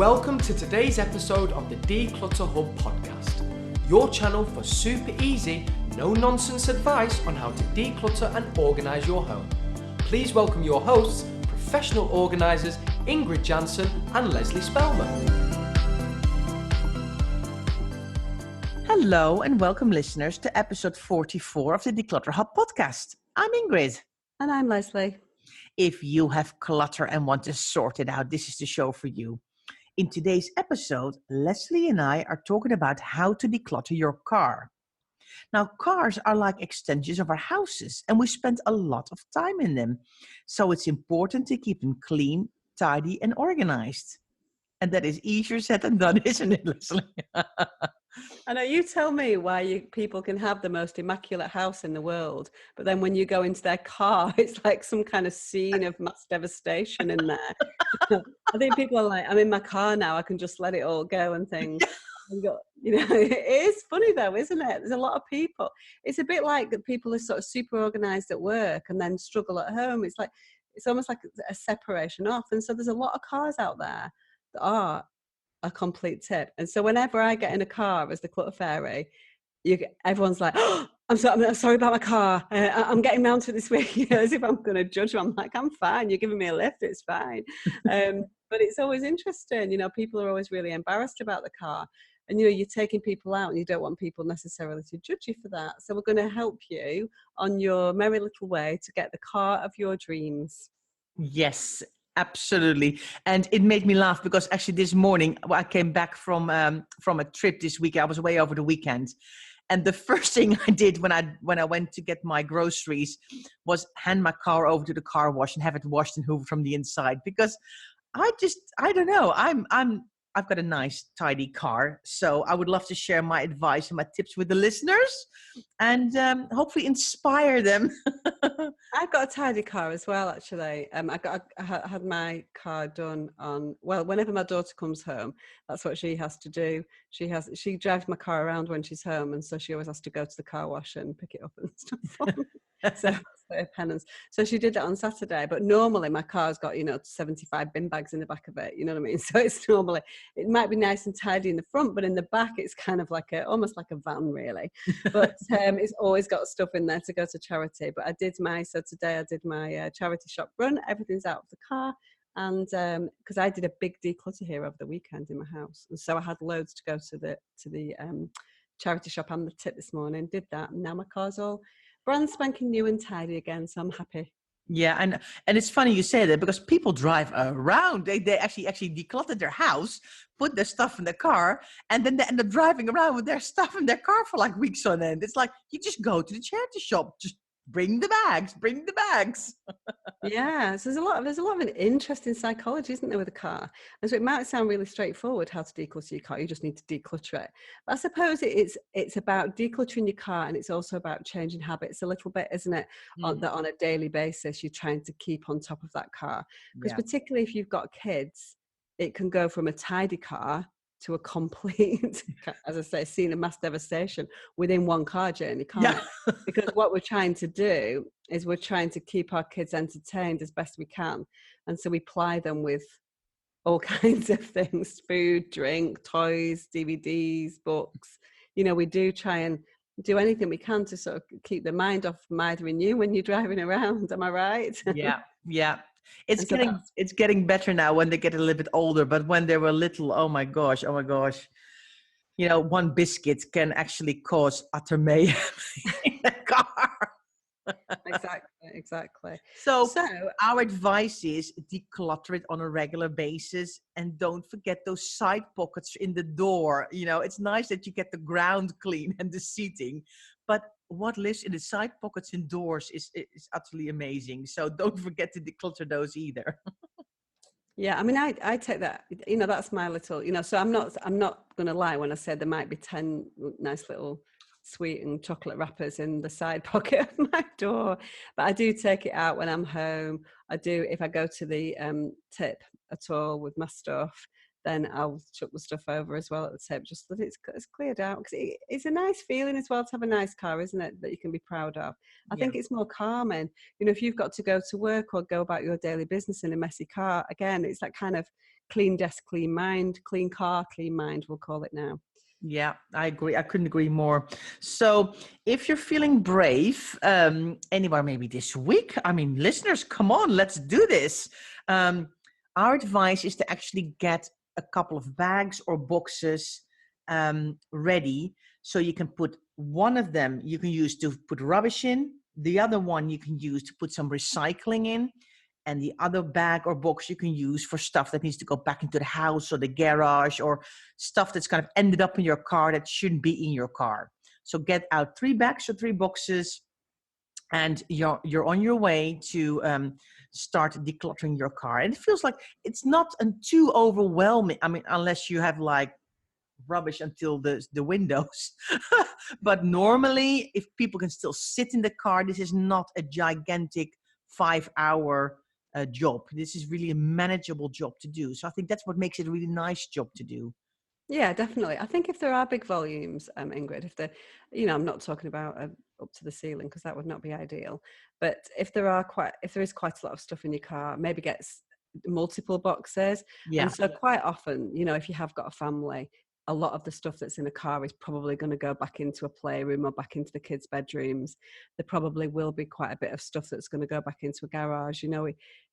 Welcome to today's episode of the Declutter Hub podcast, your channel for super easy, no-nonsense advice on how to declutter and organise your home. Please welcome your hosts, professional organisers Ingrid Jansen and Leslie Spellman. Hello and welcome listeners to episode 44 of the Declutter Hub podcast. I'm Ingrid. And I'm Leslie. If you have clutter and want to sort it out, this is the show for you. In today's episode, Leslie and I are talking about how to declutter your car. Now, cars are like extensions of our houses, and we spend a lot of time in them. So it's important to keep them clean, tidy, and organized. And that is easier said than done, isn't it, Leslie? I know, you tell me why people can have the most immaculate house in the world, but then when you go into their car, it's like some kind of scene of mass devastation in there. I think people are like, I'm in my car now, I can just let it all go and things. It is funny though, isn't it? There's a lot of people. It's a bit like that people are sort of super organized at work and then struggle at home. It's almost like a separation off. And so there's a lot of cars out there that are a complete tip. And so whenever I get in a car as the clutter fairy, everyone's like, oh, I'm sorry about my car. I'm getting round to it this week, as if I'm going to judge them. I'm like, I'm fine. You're giving me a lift. It's fine. But it's always interesting. People are always really embarrassed about the car. And, you're taking people out and you don't want people necessarily to judge you for that. So we're going to help you on your merry little way to get the car of your dreams. Yes, absolutely. And it made me laugh because actually this morning I came back from a trip this week. I was away over the weekend. And the first thing I did when I went to get my groceries was hand my car over to the car wash and have it washed and hoovered from the inside, because I don't know. I've got a nice, tidy car. So I would love to share my advice and my tips with the listeners and hopefully inspire them. I've got a tidy car as well, actually. I had my car done whenever my daughter comes home, that's what she has to do. She drives my car around when she's home, and so she always has to go to the car wash and pick it up and stuff. So that's her penance. So she did that on Saturday, but normally my car's got 75 bin bags in the back of it. You know what I mean? So it might be nice and tidy in the front, but in the back it's kind of like almost like a van, really. But it's always got stuff in there to go to charity. But today I did my charity shop run. Everything's out of the car, and because I did a big declutter here over the weekend in my house, and so I had loads to go to the charity shop and the tip this morning. Did that, and now my car's all brand spanking new and tidy again, so I'm happy. Yeah, and it's funny you say that, because people drive around. They actually declutter their house, put their stuff in the car, and then they end up driving around with their stuff in their car for like weeks on end. It's like, you just go to the charity shop, just bring the bags. Yeah, so there's a lot of an interesting psychology, isn't there, with a car? And so it might sound really straightforward how to declutter your car. You just need to declutter it. But I suppose it's about decluttering your car, and it's also about changing habits a little bit, isn't it? That on a daily basis you're trying to keep on top of that car. Because particularly if you've got kids, it can go from a tidy car to a complete, as I say, scene of mass devastation within one car journey, can't it? Because what we're trying to do is we're trying to keep our kids entertained as best we can. And so we ply them with all kinds of things: food, drink, toys, DVDs, books. We do try and do anything we can to sort of keep the mind off mithering you when you're driving around. Am I right? Yeah. It's getting better now when they get a little bit older, but when they were little, oh my gosh. One biscuit can actually cause utter mayhem in the car. Exactly. So our advice is declutter it on a regular basis, and don't forget those side pockets in the door. It's nice that you get the ground clean and the seating, but what lives in the side pockets indoors is utterly amazing. So don't forget to declutter those either. Yeah, I mean, I take that, that's my little, so I'm not going to lie when I said there might be 10 nice little sweet and chocolate wrappers in the side pocket of my door, but I do take it out when I'm home. I do, if I go to the tip at all with my stuff, then I'll chuck the stuff over as well at the tip, just so that it's cleared out. Because it's a nice feeling as well to have a nice car, isn't it, that you can be proud of. I think it's more calming. You know, if you've got to go to work or go about your daily business in a messy car, again, it's that kind of clean desk, clean mind, clean car, clean mind, we'll call it now. Yeah, I agree. I couldn't agree more. So if you're feeling brave, anywhere maybe this week, I mean, listeners, come on, let's do this. Our advice is to actually get a couple of bags or boxes ready. So you can put one of them, you can use to put rubbish in. The other one you can use to put some recycling in. And the other bag or box you can use for stuff that needs to go back into the house or the garage, or stuff that's kind of ended up in your car that shouldn't be in your car. So get out 3 bags or 3 boxes, and you're on your way to start decluttering your car. And it feels like it's not too overwhelming. I mean, unless you have like rubbish until the windows. But normally, if people can still sit in the car, this is not a gigantic 5-hour job. This is really a manageable job to do. So I think that's what makes it a really nice job to do. Yeah, definitely. I think if there are big volumes, Ingrid, if I'm not talking about up to the ceiling, because that would not be ideal. But if there is quite a lot of stuff in your car, maybe get multiple boxes. Yeah. And so quite often, if you have got a family, a lot of the stuff that's in a car is probably going to go back into a playroom or back into the kids' bedrooms. There probably will be quite a bit of stuff that's going to go back into a garage.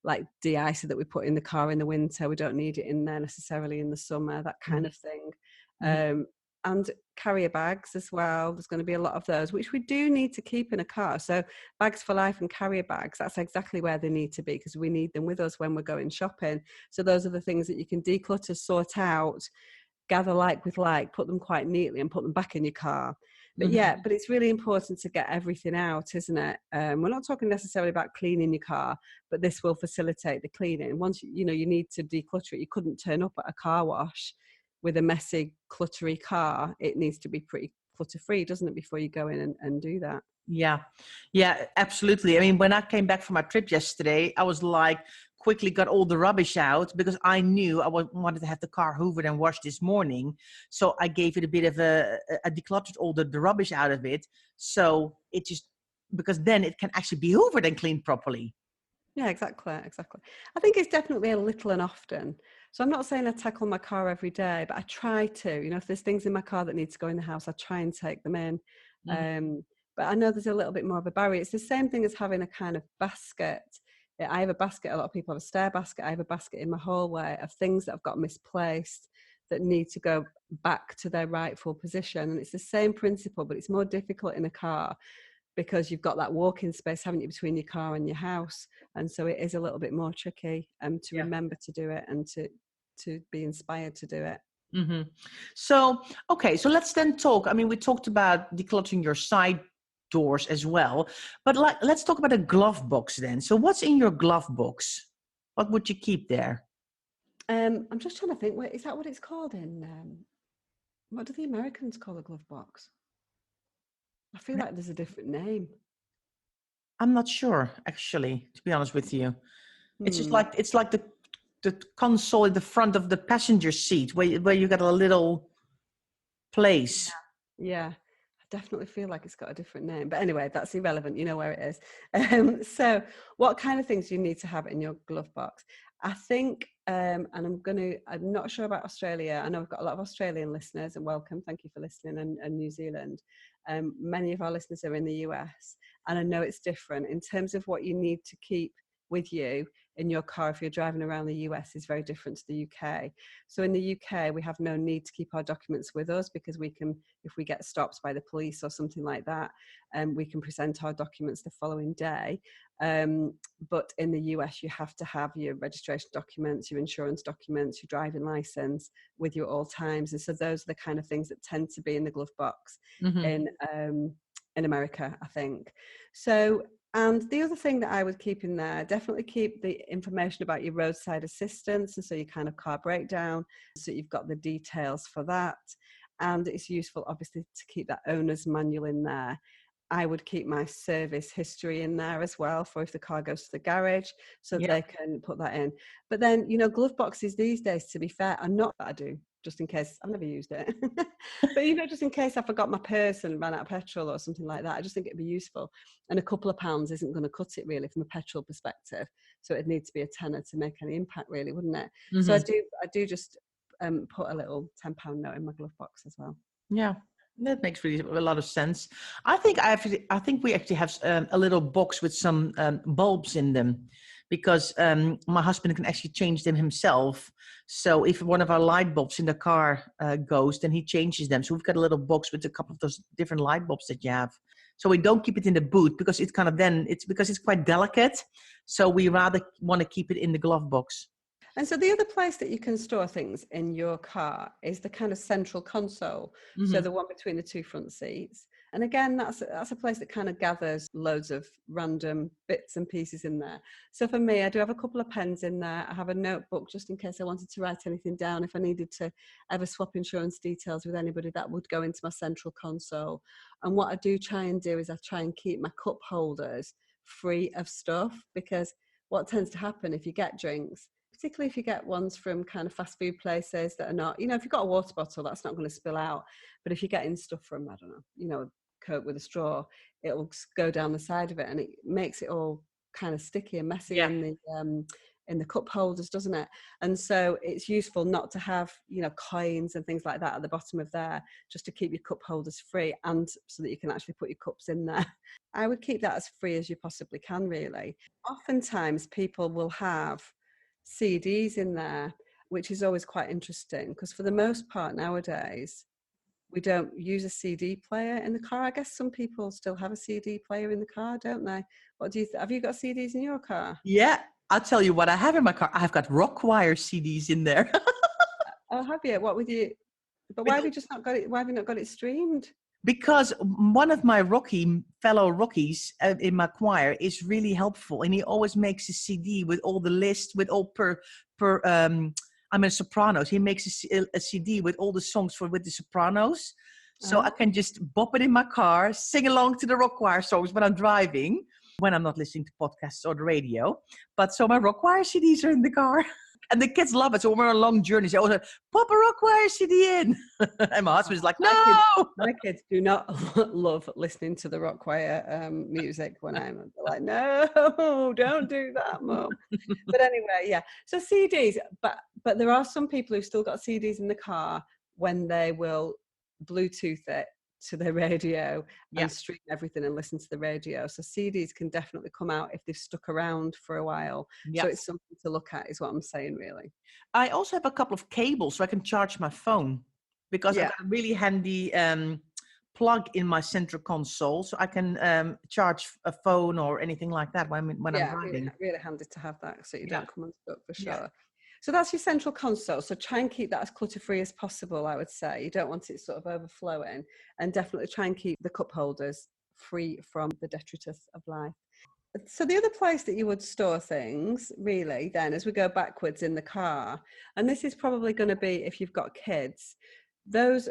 Like de-icer that we put in the car in the winter, we don't need it in there necessarily in the summer, that kind of thing. And carrier bags as well. There's going to be a lot of those, which we do need to keep in a car. So bags for life and carrier bags, that's exactly where they need to be, because we need them with us when we're going shopping. So those are the things that you can declutter, sort out, gather like with like, put them quite neatly and put them back in your car. But but it's really important to get everything out, isn't it? We're not talking necessarily about cleaning your car, but this will facilitate the cleaning. Once you need to declutter it, you couldn't turn up at a car wash with a messy, cluttery car. It needs to be pretty clutter-free, doesn't it, before you go in and do that? Yeah, absolutely. I mean, when I came back from my trip yesterday, I was like, quickly got all the rubbish out, because I knew I wanted to have the car hoovered and washed this morning. So I gave it a bit of a decluttered all the rubbish out of it. So it just, because then it can actually be hoovered and cleaned properly. Yeah, exactly. I think it's definitely a little and often. So I'm not saying I tackle my car every day, but I try to. If there's things in my car that need to go in the house, I try and take them in. But I know there's a little bit more of a barrier. It's the same thing as having a kind of basket. I have a basket. A lot of people have a stair basket. I have a basket in my hallway of things that I've got misplaced that need to go back to their rightful position. And it's the same principle, but it's more difficult in a car, because you've got that walking space, haven't you, between your car and your house. And so it is a little bit more tricky to remember to do it and to be inspired to do it. So, okay, so let's then talk. I mean, we talked about decluttering your side doors as well, but let's talk about a glove box then. So what's in your glove box? What would you keep there? I'm just trying to think, is that what it's called in what do the Americans call a glove box? I feel like there's a different name. I'm not sure, actually, to be honest with you. It's just like, it's like the console in the front of the passenger seat where you got a little place. Yeah. Definitely feel like it's got a different name, but anyway, that's irrelevant. You know where it is. So what kind of things do you need to have in your glove box? I think, and I'm not sure about Australia. I know we've got a lot of Australian listeners, and welcome. Thank you for listening, and New Zealand. Many of our listeners are in the US, and I know it's different in terms of what you need to keep with you in your car if you're driving around the US is very different to the UK. So in the UK, we have no need to keep our documents with us, because we can, if we get stopped by the police or something like that, we can present our documents the following day. But in the US, you have to have your registration documents, your insurance documents, your driving license with you at all times. And so those are the kind of things that tend to be in the glove box in America, I think. So, and the other thing that I would keep in there, definitely keep the information about your roadside assistance, and so your kind of car breakdown, so you've got the details for that. And it's useful, obviously, to keep that owner's manual in there. I would keep my service history in there as well for if the car goes to the garage, so Yeah. they can put that in. But then, glove boxes these days, to be fair, are not that I do, just in case. I've never used it. But, just in case I forgot my purse and ran out of petrol or something like that, I just think it'd be useful. And a couple of pounds isn't going to cut it really from a petrol perspective. So it'd need to be a tenner to make any impact really, wouldn't it? So Mm-hmm. I do just put a little £10 note in my glove box as well. Yeah, that makes really a lot of sense. I think we actually have a little box with some bulbs in them, because my husband can actually change them himself. So if one of our light bulbs in the car goes, then he changes them. So we've got a little box with a couple of those different light bulbs that you have. So we don't keep it in the boot because it's because it's quite delicate. So we rather want to keep it in the glove box. And so the other place that you can store things in your car is the kind of central console. Mm-hmm. So the one between the two front seats. And again, that's a place that kind of gathers loads of random bits and pieces in there. So for me, I do have a couple of pens in there. I have a notebook just in case I wanted to write anything down. If I needed to ever swap insurance details with anybody, that would go into my central console. And what I do try and do is I try and keep my cup holders free of stuff, because what tends to happen if you get drinks, particularly if you get ones from kind of fast food places that are not, if you've got a water bottle, that's not going to spill out. But if you're getting stuff from, I don't know, Coke with a straw, it'll go down the side of it, and it makes it all kind of sticky and messy in the cup holders, doesn't it? And so it's useful not to have, coins and things like that at the bottom of there, just to keep your cup holders free, and so that you can actually put your cups in there. I would keep that as free as you possibly can, really. Oftentimes people will have CDs in there, which is always quite interesting, because for the most part nowadays we don't use a CD player in the car. I guess some people still have a CD player in the car, don't they? What do you have you got CDs in your car? Yeah, I'll tell you what I have in my car. I've got Rockwire CDs in there. Oh, have you? What with you? But why have you just not got it? Why have you not got it streamed? Because one of my fellow rookies in my choir is really helpful, and he always makes a CD with all the lists, with all I'm a sopranos. He makes a CD with all the songs with the sopranos, so I can just bop it in my car, sing along to the Rockwire songs when I'm driving, when I'm not listening to podcasts or the radio. But so my Rockwire CDs are in the car. And the kids love it. So when we're on long journeys, they always say, pop a Rockwire CD in. And my husband's like, no! My kids do not love listening to the Rockwire music when I'm like, no, don't do that, Mum. But anyway, yeah. So CDs, but there are some people who've still got CDs in the car when they will Bluetooth it to their radio and stream everything and listen to the radio. So CDs can definitely come out if they've stuck around for a while. So it's something to look at, is what I'm saying, really. I also have a couple of cables so I can charge my phone, because I've got a really handy plug in my central console, so I can charge a phone or anything like that when I'm driving. Really handy to have that, so you don't come unstuck, for sure. Yeah. So that's your central console. So try and keep that as clutter-free as possible, I would say. You don't want it sort of overflowing, and definitely try and keep the cup holders free from the detritus of life. So the other place that you would store things, really, then, as we go backwards in the car, and this is probably going to be if you've got kids, those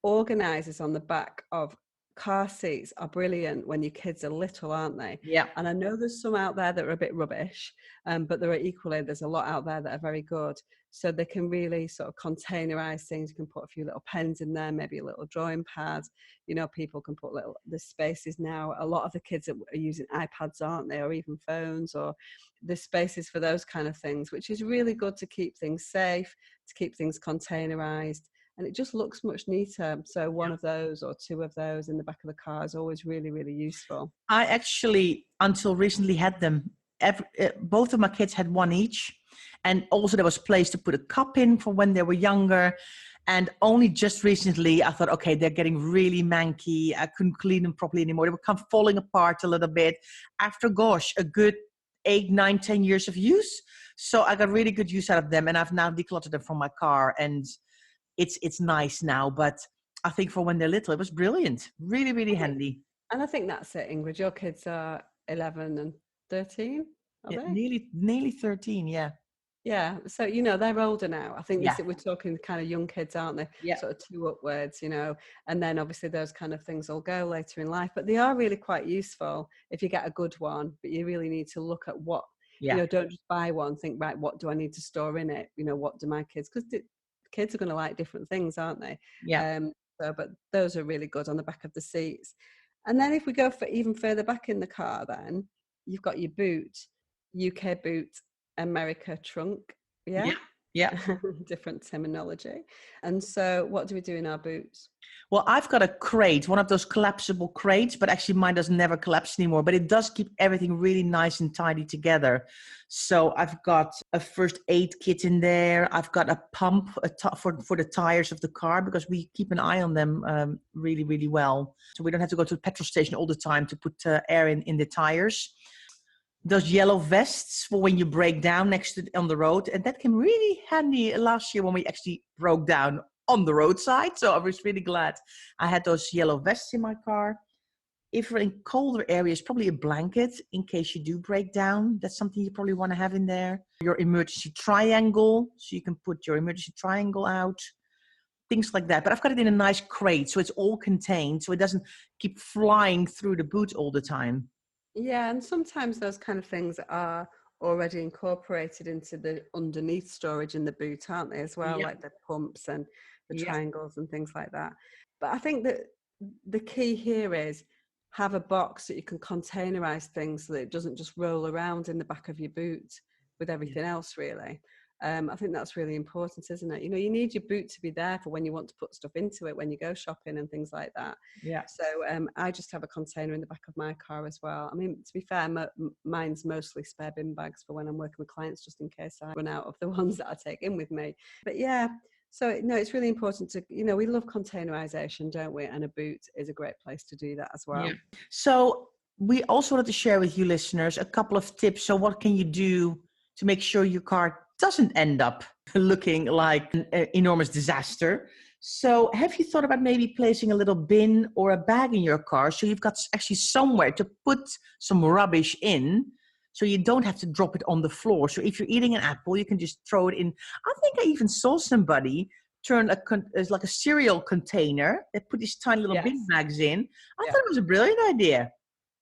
organisers on the back of car seats are brilliant when your kids are little, aren't they? Yeah. And I know there's some out there that are a bit rubbish, but there's a lot out there that are very good. So they can really sort of containerize things. You can put a few little pens in there, maybe a little drawing pad. People can put the spaces now. A lot of the kids are using iPads, aren't they? Or even phones, or the spaces for those kind of things, which is really good to keep things safe, to keep things containerized. And it just looks much neater. So one of those or two of those in the back of the car is always really, really useful. I actually, until recently, had them. Both of my kids had one each. And also there was place to put a cup in for when they were younger. And only just recently, I thought, okay, they're getting really manky. I couldn't clean them properly anymore. They were falling apart a little bit. After, a good 8, 9, 10 years of use. So I got really good use out of them. And I've now decluttered them from my car. And it's nice now, but I think for when they're little, it was brilliant. Really, really handy. And I think that's it, Ingrid. Your kids are 11 and 13, are they? Nearly 13, yeah. Yeah, so they're older now. I think Yeah, we're talking kind of young kids, aren't they? yeah, Sort of two upwards, and then obviously those kind of things will go later in life. But they are really quite useful if you get a good one. But you really need to look at what yeah, don't just buy one. Think, right, what do I need to store in it? What do my kids? Because kids are going to like different things, aren't they? yeah, But those are really good on the back of the seats. And then if we go for even further back in the car, then you've got your boot, UK boot, America trunk. Yeah. yeah, yeah. Different terminology. And so what do we do in our boots? Well, I've got a crate, one of those collapsible crates, but actually mine does never collapse anymore, but it does keep everything really nice and tidy together. So I've got a first aid kit in there. I've got a pump for the tires of the car, because we keep an eye on them really, really well. So we don't have to go to the petrol station all the time to put air in the tires. Those yellow vests for when you break down on the road, and that came really handy last year when we actually broke down on the roadside. So I was really glad I had those yellow vests in my car. If we're in colder areas, probably a blanket in case you do break down. That's something you probably want to have in there. Your emergency triangle, so you can put your emergency triangle out, things like that. But I've got it in a nice crate, so it's all contained, so it doesn't keep flying through the boot all the time. Yeah, and sometimes those kind of things are already incorporated into the underneath storage in the boot, aren't they, as well, Yeah, like the pumps and the yeah, triangles and things like that. But I think that the key here is have a box that you can containerize things so that it doesn't just roll around in the back of your boot with yeah, everything else, really. I think that's really important, isn't it? You need your boot to be there for when you want to put stuff into it, when you go shopping and things like that. yeah. So I just have a container in the back of my car as well. I mean, to be fair, mine's mostly spare bin bags for when I'm working with clients, just in case I run out of the ones that I take in with me. But yeah, so no, it's really important to, we love containerization, don't we? And a boot is a great place to do that as well. Yeah. So we also wanted to share with you listeners a couple of tips. So what can you do to make sure your car doesn't end up looking like an enormous disaster? So have you thought about maybe placing a little bin or a bag in your car so you've got actually somewhere to put some rubbish in, so you don't have to drop it on the floor? So if you're eating an apple, you can just throw it in. I think I even saw somebody turn it's like a cereal container. They put these tiny little bin Yes. bags in. I Yeah. thought it was a brilliant idea.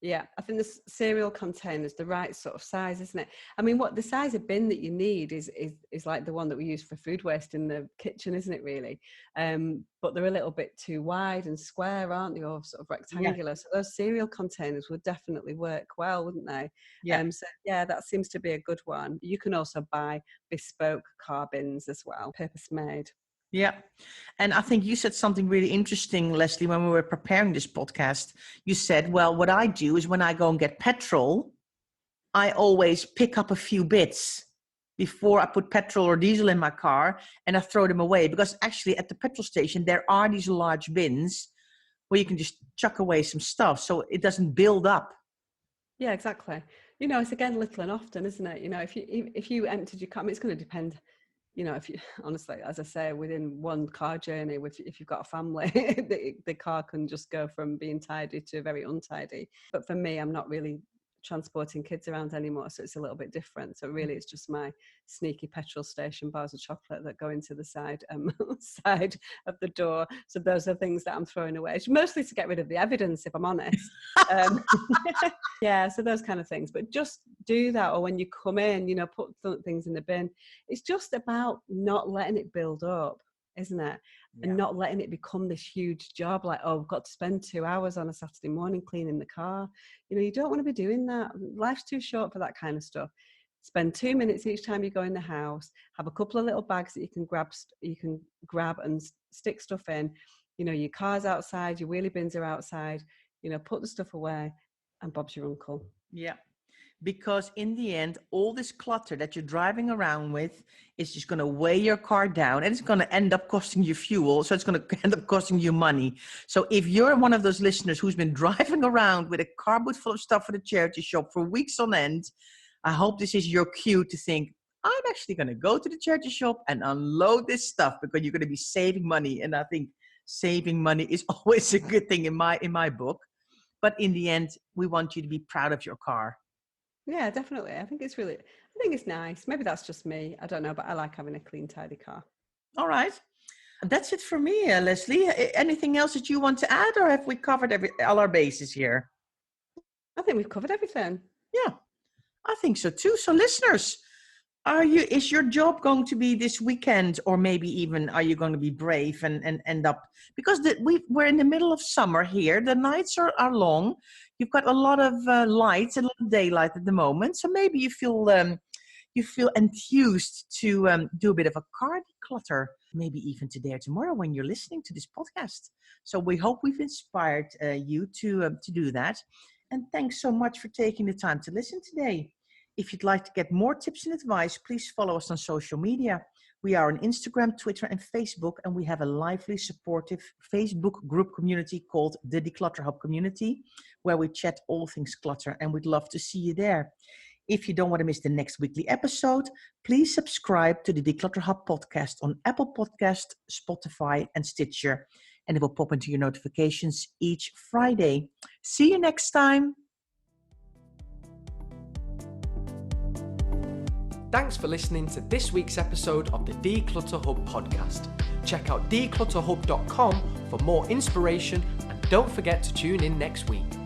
Yeah, I think the cereal container is the right sort of size, isn't it? I mean, what the size of bin that you need is like the one that we use for food waste in the kitchen, isn't it? Really, but they're a little bit too wide and square, aren't they, or sort of rectangular? So those cereal containers would definitely work well, wouldn't they? Yeah. So yeah, that seems to be a good one. You can also buy bespoke car bins as well, purpose made. Yeah. And I think you said something really interesting, Leslie, when we were preparing this podcast. You said, well, what I do is when I go and get petrol, I always pick up a few bits before I put petrol or diesel in my car, and I throw them away. Because actually at the petrol station, there are these large bins where you can just chuck away some stuff so it doesn't build up. Yeah, exactly. It's again little and often, isn't it? If you emptied your car, I mean, it's going to depend. If you honestly, as I say, within one car journey, if you've got a family, the car can just go from being tidy to very untidy. But for me, I'm not really transporting kids around anymore, so it's a little bit different. So really, it's just my sneaky petrol station bars of chocolate that go into the side side of the door. So those are things that I'm throwing away. It's mostly to get rid of the evidence, if I'm honest. Yeah, so those kind of things. But just do that, or when you come in, put things in the bin. It's just about not letting it build up, isn't it? And not letting it become this huge job, like, oh, I've got to spend 2 hours on a Saturday morning cleaning the car. You don't want to be doing that. Life's too short for that kind of stuff. Spend 2 minutes each time you go in the house. Have a couple of little bags that you can grab and stick stuff in. Your car's outside, your wheelie bins are outside. Put the stuff away, and Bob's your uncle. Yeah. Because in the end, all this clutter that you're driving around with is just going to weigh your car down, and it's going to end up costing you fuel. So it's going to end up costing you money. So if you're one of those listeners who's been driving around with a car boot full of stuff for the charity shop for weeks on end, I hope this is your cue to think, I'm actually going to go to the charity shop and unload this stuff, because you're going to be saving money. And I think saving money is always a good thing in my book. But in the end, we want you to be proud of your car. Yeah, definitely. I think it's nice. Maybe that's just me. I don't know, but I like having a clean, tidy car. All right. That's it for me, Leslie. Anything else that you want to add, or have we covered all our bases here? I think we've covered everything. Yeah, I think so too. So listeners, is your job going to be this weekend, or maybe even are you going to be brave and end up, because we're in the middle of summer here. The nights are long. You've got a lot of light, a lot of daylight at the moment. So maybe you feel enthused to do a bit of a car declutter, maybe even today or tomorrow when you're listening to this podcast. So we hope we've inspired you to do that. And thanks so much for taking the time to listen today. If you'd like to get more tips and advice, please follow us on social media. We are on Instagram, Twitter, and Facebook, and we have a lively, supportive Facebook group community called the Declutter Hub Community, where we chat all things clutter, and we'd love to see you there. If you don't want to miss the next weekly episode, please subscribe to the Declutter Hub podcast on Apple Podcast, Spotify, and Stitcher, and it will pop into your notifications each Friday. See you next time. Thanks for listening to this week's episode of the Declutter Hub podcast. Check out declutterhub.com for more inspiration, and don't forget to tune in next week.